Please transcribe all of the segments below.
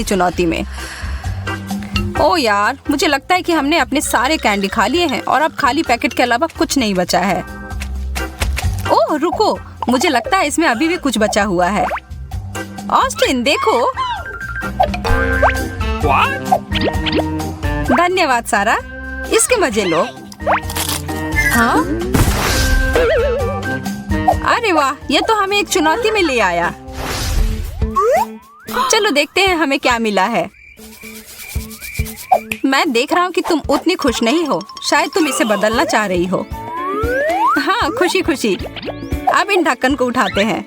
चुनौती में। ओ यार, मुझे लगता है कि हमने अपने सारे कैंडी खा लिए हैं और अब खाली पैकेट के अलावा कुछ नहीं बचा है। ओह रुको, मुझे लगता है इसमें अभी भी कुछ बचा हुआ है। ऑस्टिन देखो। धन्यवाद सारा, इसके मजे लो। हाँ? अरे वाह, ये तो हमें एक चुनौती में ले आया। चलो देखते हैं हमें क्या मिला है। मैं देख रहा हूँ कि तुम उतनी खुश नहीं हो, शायद तुम इसे बदलना चाह रही हो। हाँ, खुशी खुशी। अब इन ढक्कन को उठाते हैं।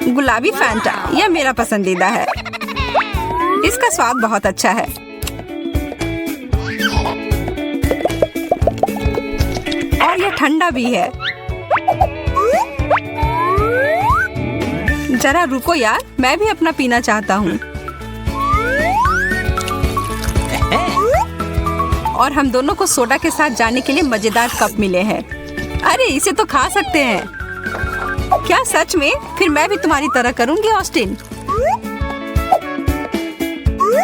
गुलाबी फैंटा, यह मेरा पसंदीदा है। इसका स्वाद बहुत अच्छा है। और यह ठंडा भी है। जरा रुको यार, मैं भी अपना पीना चाहता हूँ। और हम दोनों को सोडा के साथ जाने के लिए मजेदार कप मिले हैं। अरे इसे तो खा सकते हैं। क्या सच में? फिर मैं भी तुम्हारी तरह करूंगी ऑस्टिन।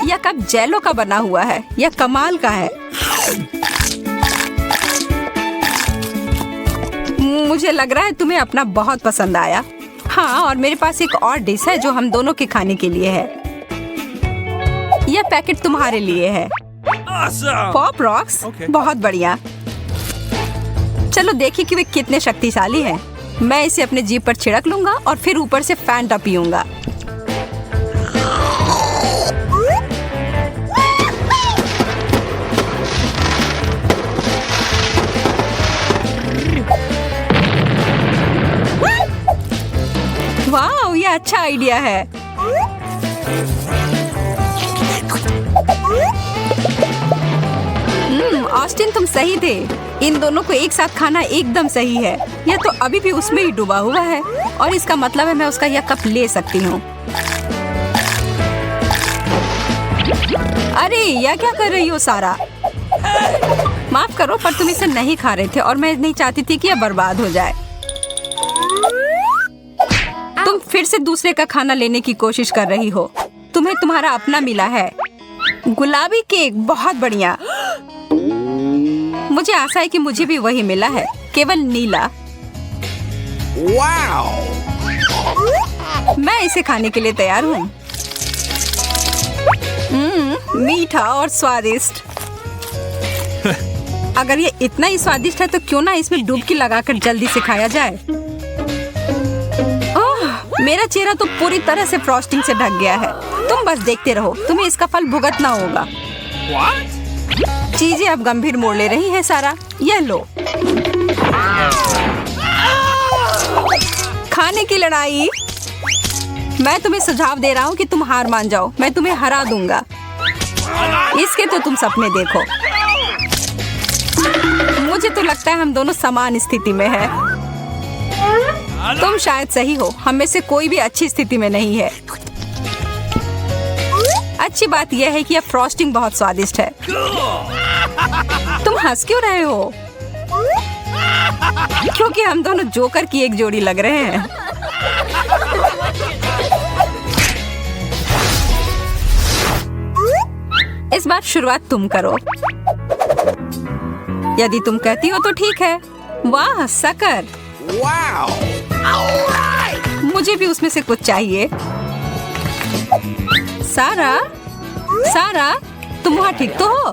यह कप जेलो का बना हुआ है। यह कमाल का है। मुझे लग रहा है तुम्हें अपना बहुत पसंद आया। हाँ, और मेरे पास एक और डिश है जो हम दोनों के खाने के लिए है। यह पैकेट तुम्हारे लिए है। पॉप रॉक्स, बहुत बढ़िया। चलो देखिए कि वे कितने शक्तिशाली हैं। मैं इसे अपने जीभ पर छिड़क लूंगा और फिर ऊपर से फैंटा पीऊंगा। वाह, ये अच्छा आइडिया है। ऑस्टिन तुम सही थे। इन दोनों को एक साथ खाना एकदम सही है। यह तो अभी भी उसमें ही डूबा हुआ है और इसका मतलब है मैं उसका यह कप ले सकती हूँ। अरे यह क्या कर रही हो सारा? माफ करो, पर तुम इसे नहीं खा रहे थे और मैं नहीं चाहती थी कि यह बर्बाद हो जाए। तुम फिर से दूसरे का खाना लेने की कोशिश कर रही हो। तुम्हें तुम्हारा अपना मिला है। गुलाबी केक, बहुत बढ़िया। मुझे आशा है कि मुझे भी वही मिला है, केवल नीला। मैं इसे खाने के लिए तैयार हूँ। मीठा और स्वादिष्ट। अगर ये इतना ही स्वादिष्ट है तो क्यों ना इसमें डुबकी लगाकर जल्दी से खाया जाए। मेरा चेहरा तो पूरी तरह से फ्रॉस्टिंग से ढक गया है। तुम बस देखते रहो, तुम्हें इसका फल भुगतना होगा। चीजें अब गंभीर मोड़ ले रही हैं सारा। यह लो। खाने की लड़ाई। मैं तुम्हें सुझाव दे रहा हूँ कि तुम हार मान जाओ। मैं तुम्हें हरा दूंगा। इसके तो तुम सपने देखो। मुझे तो लगता है हम दोनों समान स्थिति में हैं। तुम शायद सही हो, हम में से कोई भी अच्छी स्थिति में नहीं है। अच्छी बात यह है कि यह फ्रॉस्टिंग बहुत स्वादिष्ट है। तुम हंस क्यों रहे हो? क्योंकि हम दोनों जोकर की एक जोड़ी लग रहे हैं। इस बार शुरुआत तुम करो। यदि तुम कहती हो तो ठीक है। वाह सकर, मुझे भी उसमें से कुछ चाहिए। सारा, सारा, तुम वहाँ ठीक तो हो?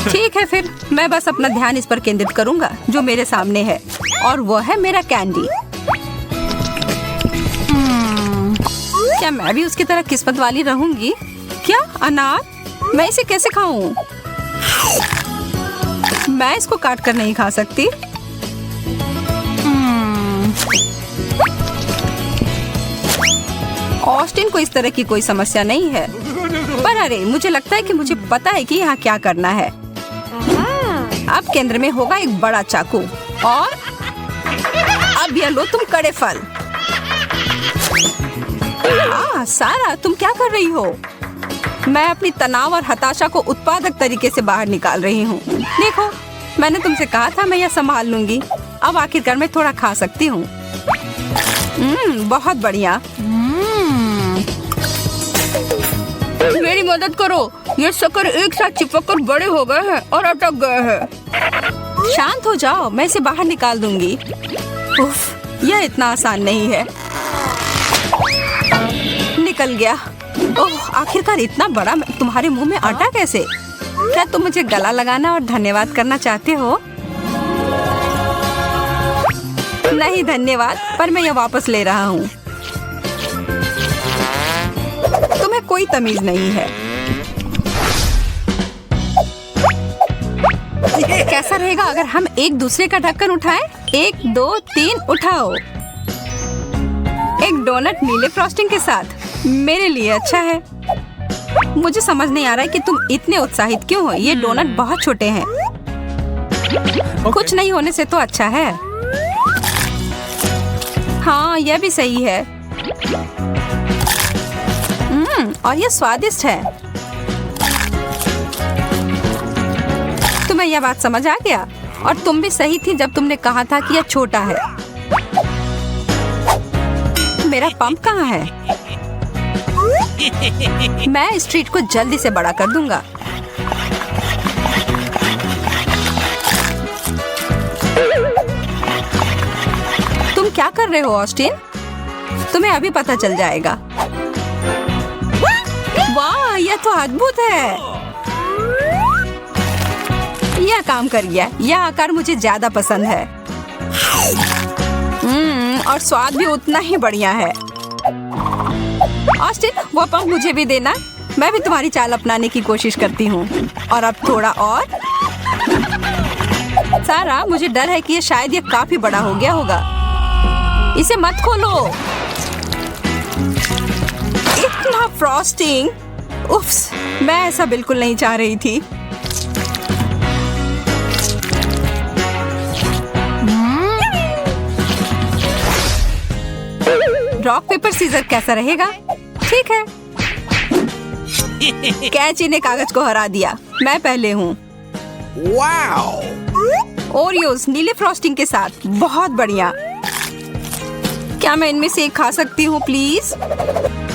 ठीक है, फिर मैं बस अपना ध्यान इस पर केंद्रित करूंगा जो मेरे सामने है, और वो है मेरा कैंडी। क्या मैं भी उसकी तरह किस्मत वाली रहूंगी? क्या अनार? मैं इसे कैसे खाऊं? मैं इसको काट कर नहीं खा सकती। ऑस्टिन को इस तरह की कोई समस्या नहीं है, पर अरे मुझे लगता है कि मुझे पता है कि यहाँ क्या करना है। अब केंद्र में होगा एक बड़ा चाकू, और अब यह लो तुम कड़े फल। सारा, तुम क्या कर रही हो? मैं अपनी तनाव और हताशा को उत्पादक तरीके से बाहर निकाल रही हूँ। देखो, मैंने तुमसे कहा था मैं यह संभाल लूंगी। अब आखिरकार मैं थोड़ा खा सकती हूँ। बहुत बढ़िया। मेरी मदद करो, ये शक्कर एक साथ चिपक कर बड़े हो गए हैं और अटक गए हैं। शांत हो जाओ, मैं इसे बाहर निकाल दूंगी। उफ, यह इतना आसान नहीं है। निकल गया। ओह, आखिरकार इतना बड़ा। तुम्हारे मुंह में आटा कैसे? क्या तुम मुझे गला लगाना और धन्यवाद करना चाहते हो? नहीं धन्यवाद, पर मैं यह वापस ले रहा हूँ। तुम्हें कोई तमीज नहीं है। कैसा रहेगा अगर हम एक दूसरे का ढक्कन उठाएं? 1 2 3 उठाओ। एक डोनट नीले फ्रॉस्टिंग के साथ मेरे लिए अच्छा है। मुझे समझ नहीं आ रहा है कि तुम इतने उत्साहित क्यों हो। ये डोनट बहुत छोटे हैं। कुछ नहीं होने से तो अच्छा है। हाँ, यह भी सही है। और यह स्वादिष्ट है। तुम्हें यह बात समझ आ गया? और तुम भी सही थी जब तुमने कहा था कि यह छोटा है। मेरा पंप कहाँ है? मैं इस ट्रीट को जल्दी से बड़ा कर दूंगा। तुम क्या कर रहे हो ऑस्टिन? तुम्हें अभी पता चल जाएगा। वाह, यह तो अद्भुत है। यह काम कर गया। यह आकार मुझे ज्यादा पसंद है। और स्वाद भी उतना ही बढ़िया है। ऑस्टिन, वो पंप मुझे भी देना। मैं भी तुम्हारी चाल अपनाने की कोशिश करती हूँ। और अब थोड़ा और। सारा, मुझे डर है कि ये शायद ये काफी बड़ा हो गया होगा। इसे मत खोलो। इतना फ्रॉस्टिंग। उफ्स, मैं ऐसा बिल्कुल नहीं चाह रही थी। रॉक पेपर सीजर कैसा रहेगा? ठीक है। कैची ने कागज को हरा दिया। मैं पहले हूँ। ओरियोस नीले फ्रॉस्टिंग के साथ, बहुत बढ़िया। क्या मैं इनमें से एक खा सकती हूँ प्लीज?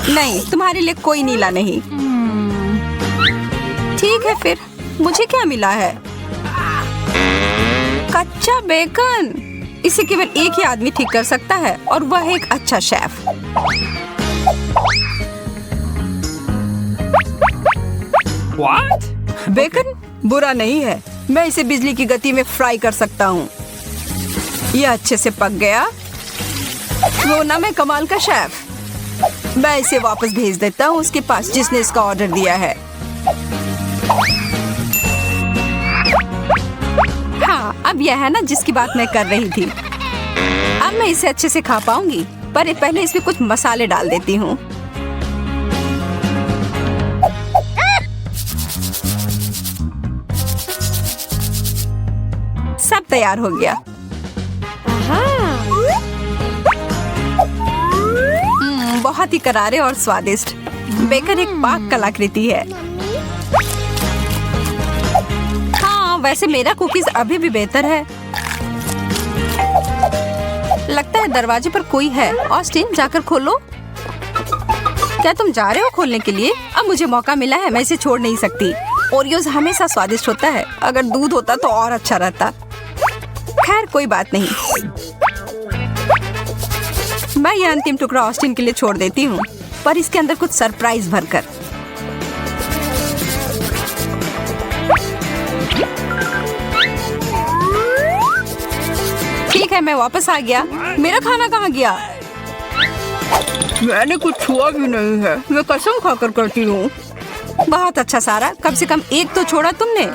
नहीं, तुम्हारे लिए कोई नीला नहीं। ठीक है फिर, मुझे क्या मिला है? कच्चा बेकन। इसे केवल एक ही आदमी ठीक कर सकता है, और वह एक अच्छा शेफ। What? बेकन बुरा नहीं है। मैं इसे बिजली की गति में फ्राई कर सकता हूँ। यह अच्छे से पक गया। वो ना, मैं कमाल का शेफ। मैं इसे वापस भेज देता हूँ उसके पास जिसने इसका ऑर्डर दिया है। हाँ, अब यह है ना जिसकी बात मैं कर रही थी। अब मैं इसे अच्छे से खा पाऊंगी, पर पहले इसमें कुछ मसाले डाल देती हूँ। सब तैयार हो गया। बहुत ही करारे और स्वादिष्ट। बेकन एक पाक कलाकृति है। हाँ, वैसे मेरा कुकीज अभी भी बेहतर है। लगता है दरवाजे पर कोई है। ऑस्टिन, जाकर खोलो। क्या तुम जा रहे हो खोलने के लिए? अब मुझे मौका मिला है, मैं इसे छोड़ नहीं सकती। ओरियोज हमेशा स्वादिष्ट होता है। अगर दूध होता तो और अच्छा रहता। खैर, कोई बात नहीं। मैं यह अंतिम टुकड़ा ऑस्टिन के लिए छोड़ देती हूँ, पर इसके अंदर कुछ सरप्राइज भरकर। ठीक है, मैं वापस आ गया। मेरा खाना कहाँ गया? मैंने कुछ छुआ भी नहीं है। मैं कसम खाकर करती हूँ। बहुत अच्छा सारा, कम से कम एक तो छोड़ा तुमने।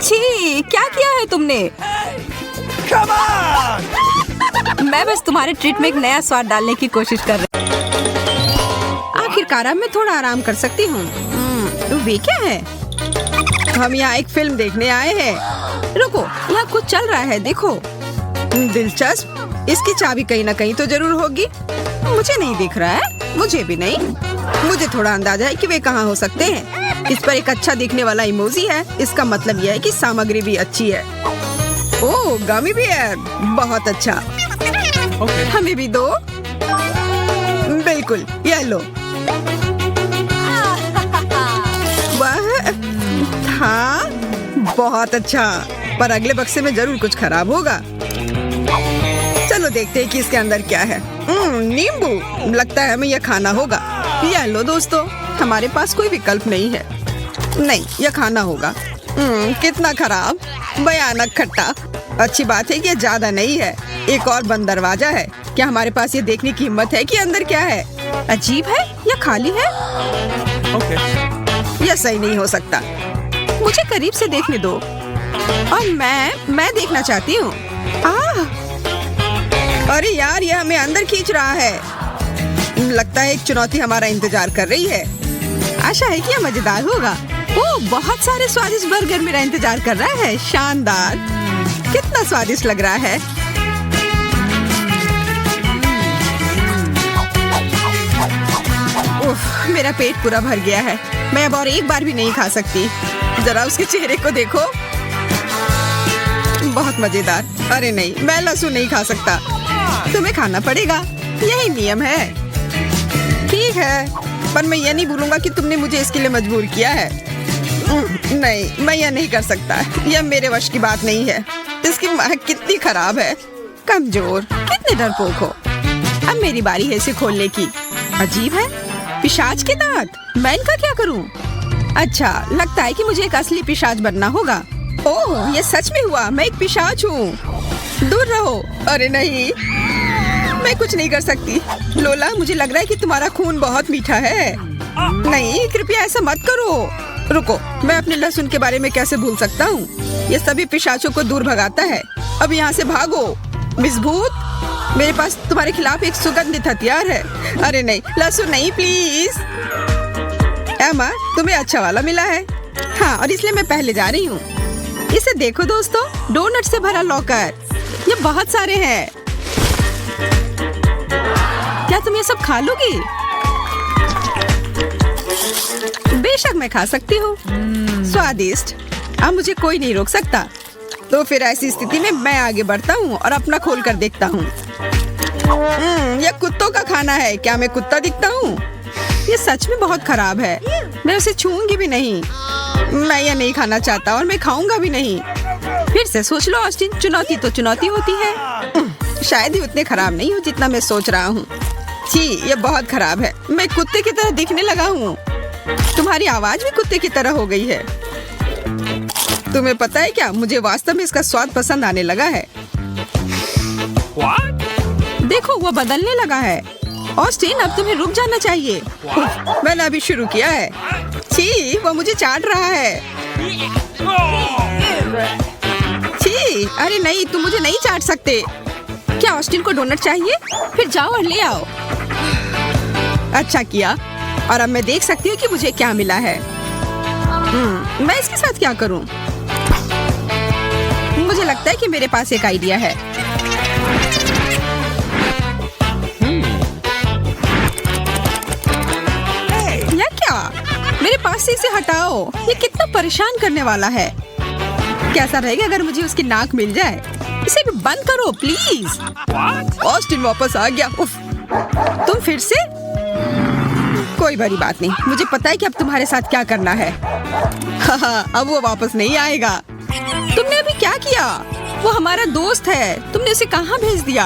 छी, क्या किया है तुमने? मैं बस तुम्हारे ट्रीट में एक नया स्वाद डालने की कोशिश कर रही हूँ। आखिरकार अब मैं थोड़ा आराम कर सकती हूँ। वे क्या है? हम यहाँ एक फिल्म देखने आए हैं। रुको, यहाँ कुछ चल रहा है, देखो। दिलचस्प। इसकी चाबी कहीं ना कहीं तो जरूर होगी। मुझे नहीं दिख रहा है। मुझे भी नहीं। मुझे थोड़ा अंदाजा है कि वे कहाँ हो सकते हैं। इस पर एक अच्छा दिखने वाला इमोजी है। इसका मतलब यह है कि सामग्री भी अच्छी है। ओह, गमी बियर, बहुत अच्छा। हमें भी दो। बिल्कुल, यह लो। बहुत अच्छा, पर अगले बक्से में जरूर कुछ खराब होगा। चलो देखते हैं कि इसके अंदर क्या है। नींबू, लगता है हमें यह खाना होगा। यह लो दोस्तों, हमारे पास कोई विकल्प नहीं है। नहीं, यह खाना होगा। कितना खराब, भयानक खट्टा। अच्छी बात है कि यह ज्यादा नहीं है। एक और बंद दरवाजा है। क्या हमारे पास ये देखने की हिम्मत है कि अंदर क्या है? अजीब है, यह खाली है। यह सही नहीं हो सकता। मुझे करीब से देखने दो। और मैं देखना चाहती हूँ। अरे यार, यह हमें अंदर खींच रहा है। लगता है एक चुनौती हमारा इंतजार कर रही है। आशा है कि यह मजेदार होगा। ओह, बहुत सारे स्वादिष्ट बर्गर मेरा इंतजार कर रहा है। शानदार, कितना स्वादिष्ट लग रहा है। उफ, मेरा पेट पूरा भर गया है। मैं अब और एक बार भी नहीं खा सकती। जरा उसके चेहरे को देखो, बहुत मजेदार। अरे नहीं, मैं लहसुन नहीं खा सकता। तुम्हें खाना पड़ेगा, यही नियम है। ठीक है, पर मैं ये नहीं भूलूंगा कि तुमने मुझे इसके लिए मजबूर किया है। नहीं, मैं यह नहीं कर सकता। यह मेरे वश की बात नहीं है। इसकी महक कितनी खराब है। कमजोर, कितने डरपोक हो। अब मेरी बारी है इसे खोलने की। अजीब है, पिशाच के दांत। मैं इनका क्या करूं? अच्छा, लगता है कि मुझे एक असली पिशाच बनना होगा। ओह, ये सच में हुआ। मैं एक पिशाच हूँ। दूर रहो। अरे नहीं, मैं कुछ नहीं कर सकती। लोला, मुझे लग रहा है कि तुम्हारा खून बहुत मीठा है। नहीं, कृपया ऐसा मत करो। रुको, मैं अपने लहसुन के बारे में कैसे भूल सकता हूँ? ये सभी पिशाचों को दूर भगाता है। अब यहाँ से भागो। मिस भूत, मेरे पास तुम्हारे खिलाफ एक सुगंधित हथियार है। अरे नहीं, लहसुन नहीं, प्लीज। एमा, तुम्हें अच्छा वाला मिला है। हाँ, और इसलिए मैं पहले जा रही हूँ। इसे देखो दोस्तों, डोनट से भरा लॉकर। ये बहुत सारे हैं। क्या तुम ये सब खा लोगी? बेशक मैं खा सकती हूँ। स्वादिष्ट। अब मुझे कोई नहीं रोक सकता। तो फिर ऐसी स्थिति में मैं आगे बढ़ता हूँ और अपना खोल कर देखता हूँ। यह कुत्तों का खाना है। क्या मैं कुत्ता दिखता हूँ? ये सच में बहुत खराब है। मैं उसे छूऊंगी भी नहीं। मैं यह नहीं खाना चाहता और मैं खाऊंगा भी नहीं। फिर से सोच लो ऑस्टिन, चुनौती तो चुनौती होती है। शायद ही उतने खराब नहीं हो जितना मैं सोच रहा हूँ। छी, ये बहुत खराब है। मैं कुत्ते की तरह दिखने लगा हूँ। तुम्हारी आवाज भी कुत्ते की तरह हो गई है। तुम्हें पता है क्या, मुझे वास्तव में इसका स्वाद पसंद आने लगा है। What? देखो, वो बदलने लगा है। ऑस्टिन, अब तुम्हें रुक जाना चाहिए। मैंने अभी शुरू किया है। छी, वो मुझे चाट रहा है। छी, अरे नहीं, तुम मुझे नहीं चाट सकते। क्या ऑस्टिन को डोनट चाहिए? फिर जाओ और ले आओ। अच्छा किया। और अब मैं देख सकती हूँ कि मुझे क्या मिला है। मैं इसके साथ क्या करूँ? मुझे लगता है कि मेरे पास एक आइडिया है। या क्या? मेरे पास से इसे हटाओ। ये कितना परेशान करने वाला है। कैसा रहेगा अगर मुझे उसकी नाक मिल जाए? इसे भी बंद करो प्लीज। ऑस्टिन वापस आ गया। उफ, तुम फिर से? कोई बड़ी बात नहीं। मुझे पता है कि अब तुम्हारे साथ क्या करना है। अब वो वापस नहीं आएगा। तुमने अभी क्या किया? वो हमारा दोस्त है। तुमने उसे कहाँ भेज दिया?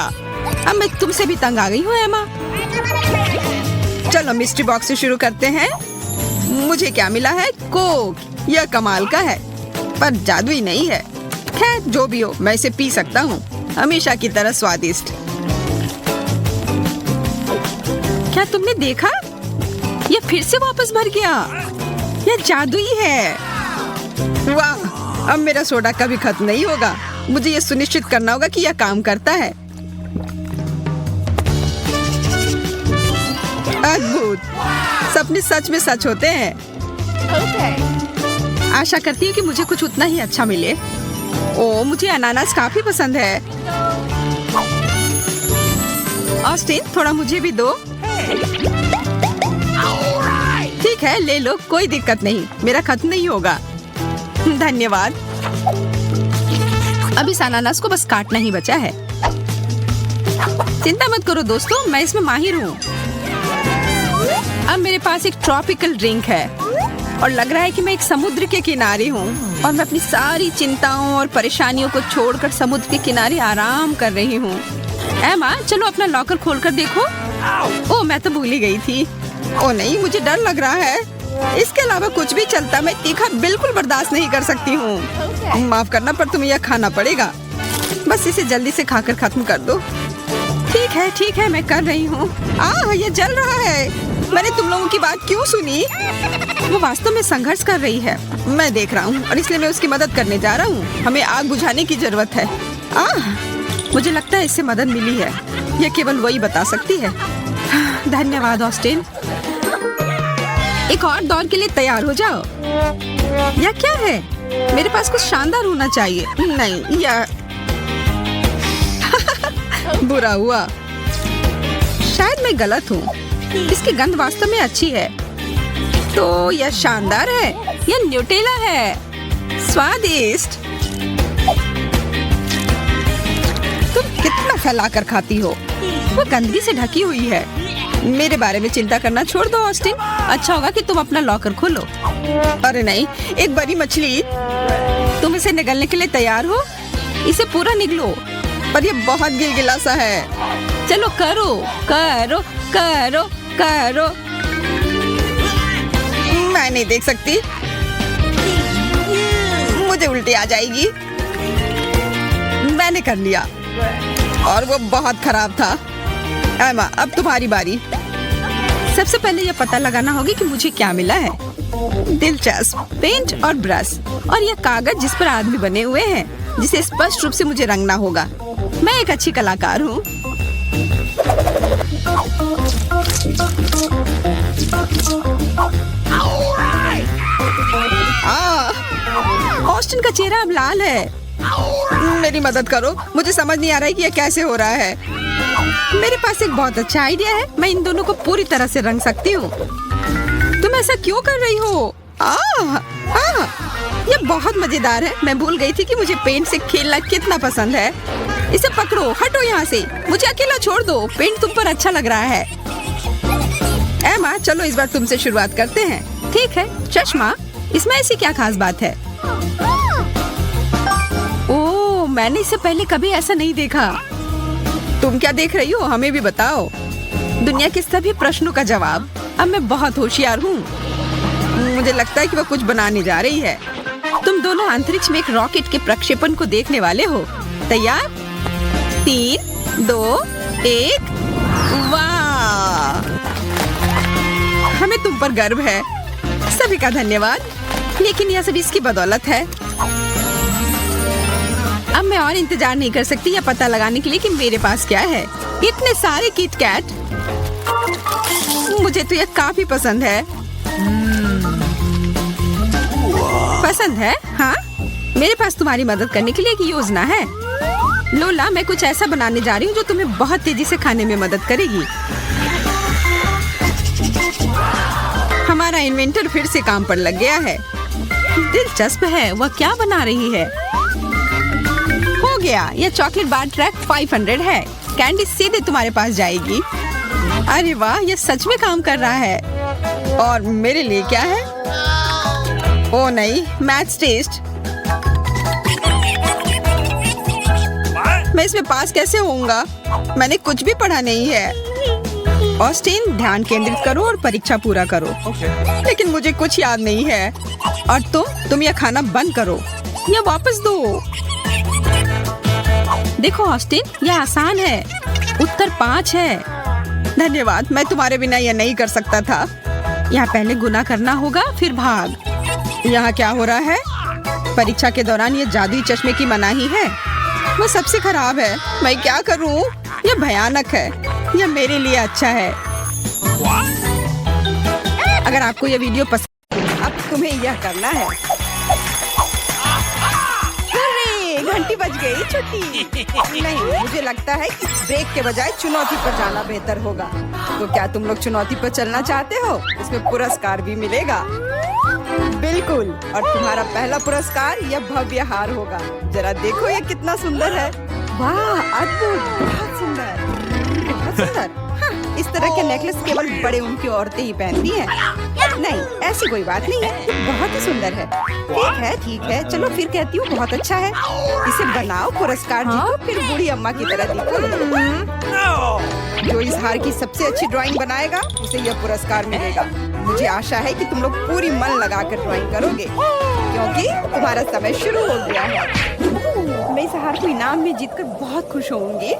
अब मैं तुमसे भी तंग आ गई हूँ एमा। चलो मिस्ट्री बॉक्स से शुरू करते हैं। मुझे क्या मिला है? कोक। यह कमाल का है, पर जादुई नहीं है। खैर, जो भी हो, मैं इसे पी सकता हूँ। हमेशा की तरह स्वादिष्ट। क्या तुमने देखा? ये फिर से वापस भर गया। यह जादुई है। वाह, अब मेरा सोडा कभी खत्म नहीं होगा। मुझे ये सुनिश्चित करना होगा कि यह काम करता है। अद्भुत, सपने सच में सच होते हैं। आशा करती हूँ कि मुझे कुछ उतना ही अच्छा मिले। ओ, मुझे अनानास काफी पसंद है। ऑस्टिन, थोड़ा मुझे भी दो। ठीक है, ले लो, कोई दिक्कत नहीं। मेरा खत्म नहीं होगा। धन्यवाद। अब इस अनानास को बस काटना ही बचा है। चिंता मत करो दोस्तों, मैं इसमें माहिर हूँ। अब मेरे पास एक ट्रॉपिकल ड्रिंक है। और लग रहा है कि मैं एक समुद्र के किनारे हूँ और मैं अपनी सारी चिंताओं और परेशानियों को छोड़कर समुद्र के किनारे आराम कर रही हूँ। एमा, चलो अपना लॉकर खोलकर देखो। ओ, मैं तो भूल ही गई थी। ओ नहीं, मुझे डर लग रहा है। इसके अलावा कुछ भी चलता, मैं तीखा बिल्कुल बर्दाश्त नहीं कर सकती हूँ। माफ करना, पर तुम्हें यह खाना पड़ेगा। बस इसे जल्दी से खाकर खत्म कर दो। ठीक है, मैं कर रही हूँ। ये जल रहा है। मैंने तुम लोगों की बात क्यों सुनी? वो वास्तव में संघर्ष कर रही है, मैं देख रहा हूँ, और इसलिए मैं उसकी मदद करने जा रहा हूँ। हमें आग बुझाने की जरूरत है। मुझे लगता है इससे मदद मिली है। यह केवल वही बता सकती है। धन्यवाद ऑस्टिन। एक और दौर के लिए तैयार हो जाओ। यह क्या है? मेरे पास कुछ शानदार होना चाहिए। नहीं, यह बुरा हुआ। शायद मैं गलत हूँ। इसकी गंध वास्तव में अच्छी है। तो यह शानदार है। यह न्यूटेला है। स्वादिष्ट। तुम कितना फैलाकर खाती हो? वो गंदगी से ढकी हुई है। मेरे बारे में चिंता करना छोड़ दो ऑस्टिन। अच्छा होगा कि तुम अपना लॉकर खोलो। अरे नहीं, एक बड़ी मछली। तुम इसे निगलने के लिए तैयार हो? इसे पूरा निगलो। पर ये बहुत गिलगिला सा है। चलो करो करो करो करो। मैं नहीं देख सकती, मुझे उल्टी आ जाएगी। मैंने कर लिया और वो बहुत खराब था। एमा, अब तुम्हारी बारी। सबसे पहले यह पता लगाना होगा कि मुझे क्या मिला है। दिलचस्प। पेंट और ब्रश और यह कागज जिस पर आदमी बने हुए हैं, जिसे स्पष्ट रूप से मुझे रंगना होगा। मैं एक अच्छी कलाकार हूँ। ऑस्टिन का चेहरा अब लाल है। मेरी मदद करो, मुझे समझ नहीं आ रहा है कि यह कैसे हो रहा है। मेरे पास एक बहुत अच्छा आइडिया है। मैं इन दोनों को पूरी तरह से रंग सकती हूँ। तुम ऐसा क्यों कर रही हो? यह बहुत मजेदार है। मैं भूल गई थी कि मुझे पेंट से खेलना कितना पसंद है। इसे पकड़ो, हटो यहाँ से। मुझे अकेला छोड़ दो। पेंट तुम पर अच्छा लग रहा है। एमा, चलो इस बार तुमसे शुरुआत करते हैं। ठीक है। चश्मा, इसमें ऐसी क्या खास बात है? ओह, मैंने इससे पहले कभी ऐसा नहीं देखा। तुम क्या देख रही हो? हमें भी बताओ। दुनिया के सभी प्रश्नों का जवाब। अब मैं बहुत होशियार हूँ। मुझे लगता है कि वह कुछ बनाने जा रही है। तुम दोनों अंतरिक्ष में एक रॉकेट के प्रक्षेपण को देखने वाले हो। तैयार? 3, 2, 1। वाह! हमें तुम पर गर्व है। सभी का धन्यवाद। लेकिन यह सब इसकी बदौलत है। अब मैं और इंतजार नहीं कर सकती यह पता लगाने के लिए कि मेरे पास क्या है। इतने सारे किट कैट। मुझे तो यह काफी पसंद है। पसंद है? हाँ, मेरे पास तुम्हारी मदद करने के लिए एक योजना है। लोला, मैं कुछ ऐसा बनाने जा रही हूँ जो तुम्हें बहुत तेजी से खाने में मदद करेगी। हमारा इन्वेंटर फिर से काम पर लग गया है। दिलचस्प है, वह क्या बना रही है। हो गया, यह चॉकलेट बार ट्रैक 500 है। कैंडी सीधे तुम्हारे पास जाएगी। अरे वाह, यह सच में काम कर रहा है। और मेरे लिए क्या है? ओ नहीं, मैथ्स टेस्ट। मैं इसमें पास कैसे होऊंगा? मैंने कुछ भी पढ़ा नहीं है। ऑस्टिन, ध्यान केंद्रित करो और परीक्षा पूरा करो। लेकिन मुझे कुछ याद नहीं है। और तुम यह खाना बंद करो। यह वापस दो। देखो ऑस्टिन, यह आसान है। उत्तर 5 है। धन्यवाद, मैं तुम्हारे बिना यह नहीं कर सकता था। यहाँ पहले गुना करना होगा, फिर भाग। यहाँ क्या हो रहा है? परीक्षा के दौरान ये जादुई चश्मे की मनाही है। वो सबसे खराब है। मैं क्या करूँ? यह भयानक है। यह मेरे लिए अच्छा है। अगर आपको यह वीडियो पसंद, अब तुम्हें यह करना है। अरे, घंटी बज गई। छुट्टी नहीं, मुझे लगता है कि ब्रेक के बजाय चुनौती पर जाना बेहतर होगा। तो क्या तुम लोग चुनौती पर चलना चाहते हो? इसमें पुरस्कार भी मिलेगा। बिल्कुल। और तुम्हारा पहला पुरस्कार यह भव्य हार होगा। जरा देखो यह कितना सुंदर है। वाह, अद्भुत, बहुत सुंदर, बहुत सुंदर। हाँ, इस तरह के नेकलेस केवल बड़े उम्र की औरतें ही पहनती हैं। नहीं, ऐसी ऐसी कोई बात नहीं है, ये बहुत ही सुंदर है। ठीक है, चलो फिर कहती हूँ बहुत अच्छा है। इसे बनाओ, पुरस्कार जीतो, फिर बूढ़ी अम्मा की तरह दिखो। जो इस हार की सबसे अच्छी ड्राइंग बनाएगा उसे यह पुरस्कार मिलेगा। मुझे आशा है कि तुम लोग पूरी मन लगाकर ड्राइंग करोगे, क्योंकि तुम्हारा समय शुरू हो गया है। मैं इस हार को इनाम में जीतकर बहुत खुश होंगी।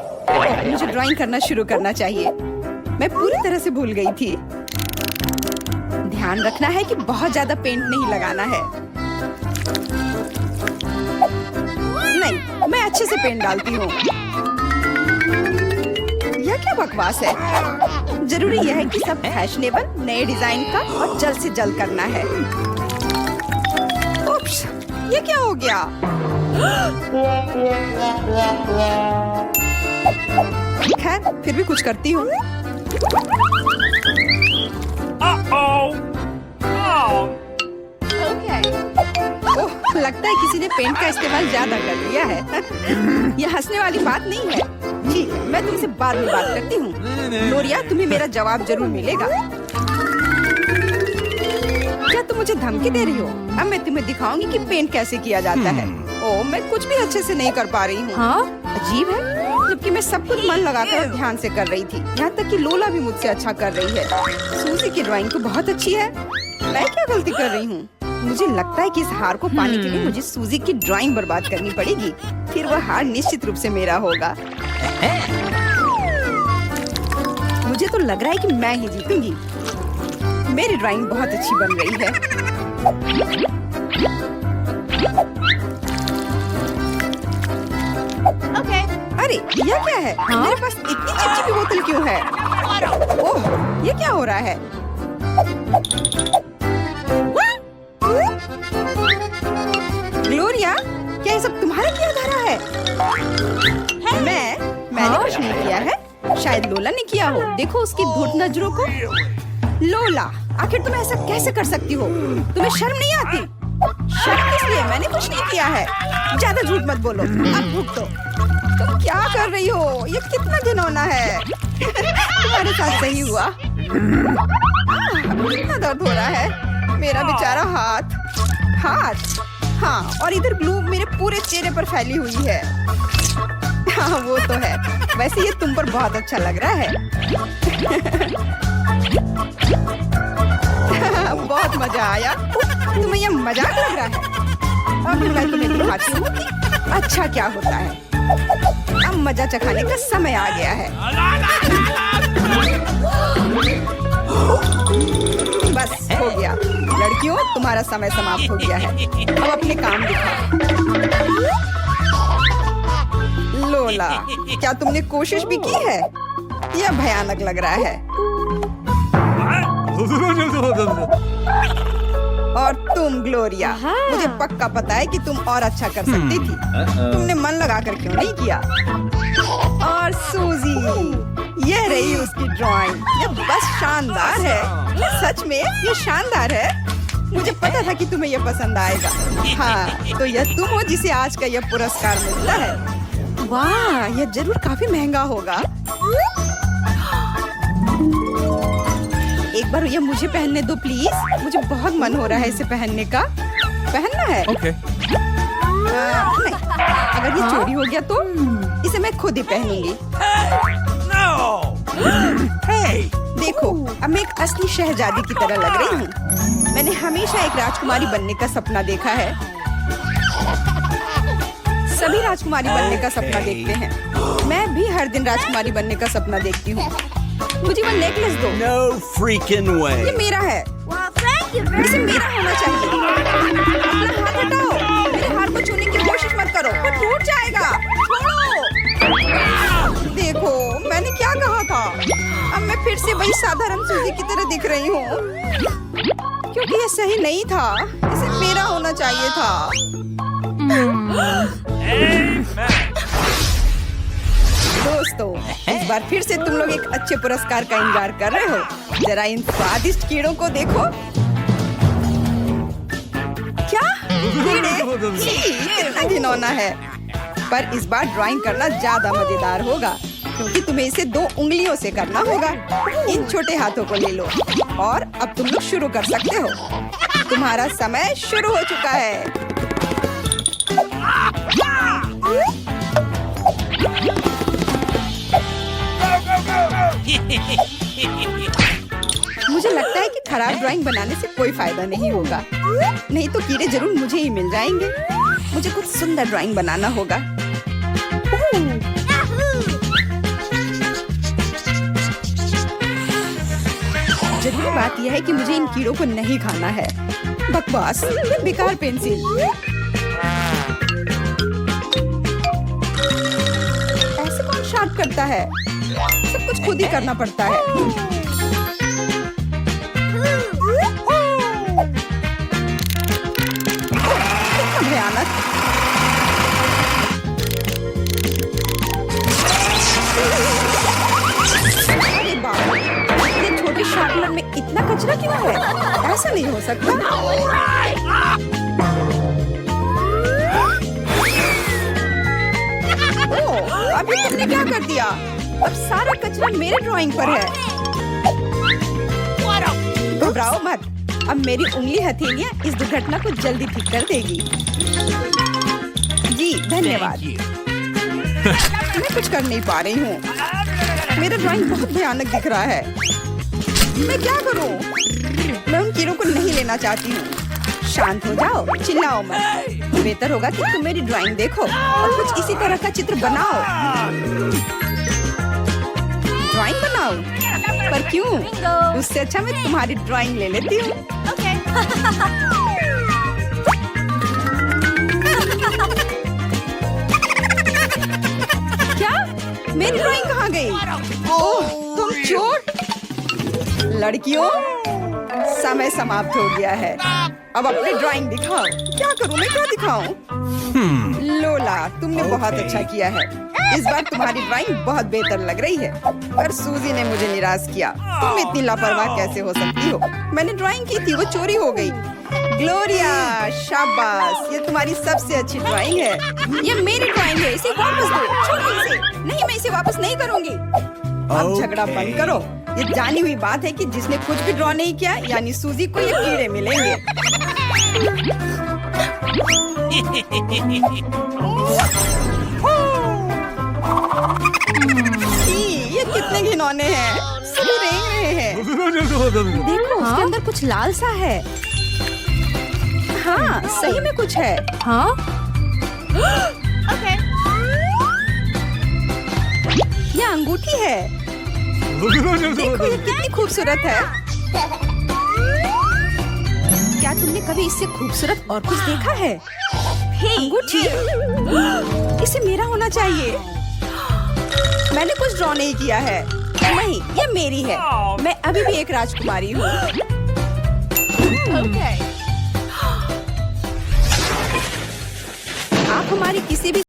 मुझे ड्राइंग करना शुरू करना चाहिए। मैं पूरी तरह से भूल गई थी। ध्यान रखना है कि बहुत ज्यादा पेंट नहीं लगाना है। नहीं, मैं अच्छे से पेंट डालती हूँ। यह क्या बकवास है? जरूरी यह है कि सब फैशनेबल नए डिजाइन का और जल्द से जल्द करना है। उप्स, ये क्या हो गया? खैर, फिर भी कुछ करती हूँ। ओह, लगता है किसी ने पेंट का इस्तेमाल ज्यादा कर लिया है। यह हंसने वाली बात नहीं है। ठीक है, मैं तुमसे बाद में बात करती हूँ। ग्लोरिया, तुम्हें मेरा जवाब जरूर मिलेगा। क्या तुम मुझे धमकी दे रही हो? अब मैं तुम्हें दिखाऊंगी कि पेंट कैसे किया जाता है। ओह, मैं कुछ भी अच्छे से नहीं कर पा रही हूँ। हाँ? अजीब है, जबकि मैं सब कुछ मन लगाकर और ध्यान से कर रही थी। यहाँ तक कि लोला भी मुझसे अच्छा कर रही है। सूजी की ड्राइंग तो बहुत अच्छी है। मैं क्या गलती कर रही हूँ? मुझे लगता है कि इस हार को पाने के लिए मुझे सूजी की ड्राइंग बर्बाद करनी पड़ेगी, फिर वह हार निश्चित रूप से मेरा होगा। मुझे तो लग रहा है कि मैं ही जीतूंगी। मेरी ड्राइंग बहुत अच्छी बन रही है। अरे, यह क्या है? मेरे पास इतनी चिपचिपी बोतल क्यों है? ओह, ये क्या हो रहा है? ग्लोरिया, क्या ये सब तुम्हारा किया धरा है? मैंने कुछ नहीं किया है। शायद लोला ने किया हो। देखो उसकी धूर्त नजरों को। लोला, आखिर तुम ऐसा कैसे कर सकती हो? तुम्हें शर्म नहीं आती? शर्म किस लिए? मैंने कुछ नहीं किया है। ज्यादा झूठ मत बोलो। अब भुगतो। तुम क्या कर रही हो? ये कितना घिनौना है। तुम्हारे साथ सही हुआ। कितना दर्द हो रहा है। मेरा बेचारा हाथ। हाँ, और इधर ग्लू मेरे पूरे चेहरे पर फैली हुई है। हाँ, वो तो है। वैसे ये तुम पर बहुत अच्छा लग रहा है। बहुत मजा आया। तुम्हें ये मजाक लग रहा है? अब मैं तुम्हें दिखाती हूँ कि अच्छा क्या होता है। अब मजा चखाने का समय आ गया है। बस हो गया। लड़कियों, तुम्हारा समय समाप्त हो गया है। अब अपने काम दिखाओ। लोला, क्या तुमने कोशिश भी की है? यह भयानक लग रहा है। और तुम ग्लोरिया, मुझे पक्का पता है कि तुम और अच्छा कर सकती थी। तुमने मन लगाकर क्यों नहीं किया? और सूजी, ये रही उसकी ड्राइंग। ये बस शानदार है। सच में ये शानदार है। मुझे पता था कि तुम्हें ये पसंद आएगा। हाँ, तो यह तुम हो जिसे आज का यह पुरस्कार मिलता है। वाह, यह जरूर काफी महंगा होगा। एक बार ये मुझे पहनने दो प्लीज। मुझे बहुत मन हो रहा है इसे पहनने का। पहनना है? Okay. नहीं, अगर ये चोरी हो गया तो इसे मैं खुद ही पहनूंगी। देखो, अब मैं एक असली शहजादी की तरह लग रही हूँ। मैंने हमेशा एक राजकुमारी बनने का सपना देखा है। सभी राजकुमारी बनने का सपना देखते हैं। मैं भी हर दिन राजकुमारी बनने का सपना देखती हूँ। मुझे वो नेकलेस दो। No freaking way. ये मेरा है। इसे मेरा होना चाहिए। अपना हाथ हटाओ। मेरे हार को छूने की कोशिश मत करो, वो टूट जाएगा। छोड़ो। देखो, मैंने क्या कहा था। अब मैं फिर से वही साधारण सूजी की तरह दिख रही हूँ, क्योंकि ये सही नहीं था। इसे मेरा होना चाहिए था। दोस्तों, इस बार फिर से तुम लोग एक अच्छे पुरस्कार का इंतजार कर रहे हो। जरा इन स्वादिष्ट कीड़ों को देखो। क्या कीड़े? कितना घिनौना है। पर इस बार ड्राइंग करना ज्यादा मजेदार होगा, क्योंकि तुम्हें इसे 2 उंगलियों से करना होगा। इन छोटे हाथों को ले लो। और अब तुम लोग शुरू कर सकते हो। तुम्हारा समय शुरू हो चुका है। मुझे लगता है कि खराब ड्राइंग बनाने से कोई फायदा नहीं होगा, नहीं तो कीड़े जरूर मुझे ही मिल जाएंगे। मुझे कुछ सुंदर ड्राइंग बनाना होगा। जरूरी बात यह है कि मुझे इन कीड़ों को नहीं खाना है। बकवास, ये बेकार पेंसिल। ऐसे कौन शार्प करता है? सब कुछ खुद ही करना पड़ता है। कितना भयानक। अरे बाप रे, इतने छोटे शार्पनर में इतना कचरा क्यों है? ऐसा नहीं हो सकता। ओह, अभी तुमने क्या कर दिया? अब सारा कचरा मेरे ड्राइंग पर है। घबराओ मत, अब मेरी उंगली हथेलियां इस दुर्घटना को जल्दी ठीक कर देगी। जी धन्यवाद। मैं कुछ कर नहीं पा रही हूँ। मेरा ड्राइंग बहुत भयानक दिख रहा है। मैं क्या करूँ? मैं उन कीड़ों को नहीं लेना चाहती हूँ। शांत हो जाओ, चिल्लाओ मत। बेहतर होगा कि तुम मेरी ड्राइंग देखो और कुछ इसी तरह का चित्र बनाओ। ड्राइंग बनाओ? पर क्यों? उससे अच्छा मैं तुम्हारी ड्राइंग ले लेती हूँ। क्या? मेरी ड्राइंग कहाँ गई? ओह, तुम चोर! लड़कियों, समय समाप्त हो गया है। अब अपनी ड्राइंग दिखाओ। क्या करूँ मैं? क्या दिखाऊं? लोला, तुमने बहुत अच्छा किया है। इस बार तुम्हारी ड्राइंग बहुत बेहतर लग रही है। पर सूजी ने मुझे निराश किया। तुम इतनी लापरवाह कैसे हो सकती हो? मैंने ड्राइंग की थी, वो चोरी हो गई। ग्लोरिया, शाबाश, ये तुम्हारी सबसे अच्छी ड्राइंग है। ये मेरी ड्राइंग है, इसे वापस दो। छोड़ो इसे। नहीं, मैं इसे वापस नहीं करूँगी। अब झगड़ा बंद करो। ये जानी हुई बात है कि जिसने कुछ भी ड्रॉ नहीं किया, यानी सूजी को ये कीड़े मिलेंगे। ये कितने घिनौने हैं। सभी रेंग रहे हैं। देखो, उसके अंदर कुछ लाल सा है। हाँ, सही में कुछ है। हाँ? ये अंगूठी है। देखो, ये कितनी खूबसूरत है। क्या तुमने कभी इससे खूबसूरत और कुछ देखा है? अंगूठी? इसे मेरा होना चाहिए। मैंने कुछ ड्रॉ नहीं किया है। नहीं, ये मेरी है। मैं अभी भी एक राजकुमारी हूँ। आप हमारी किसी भी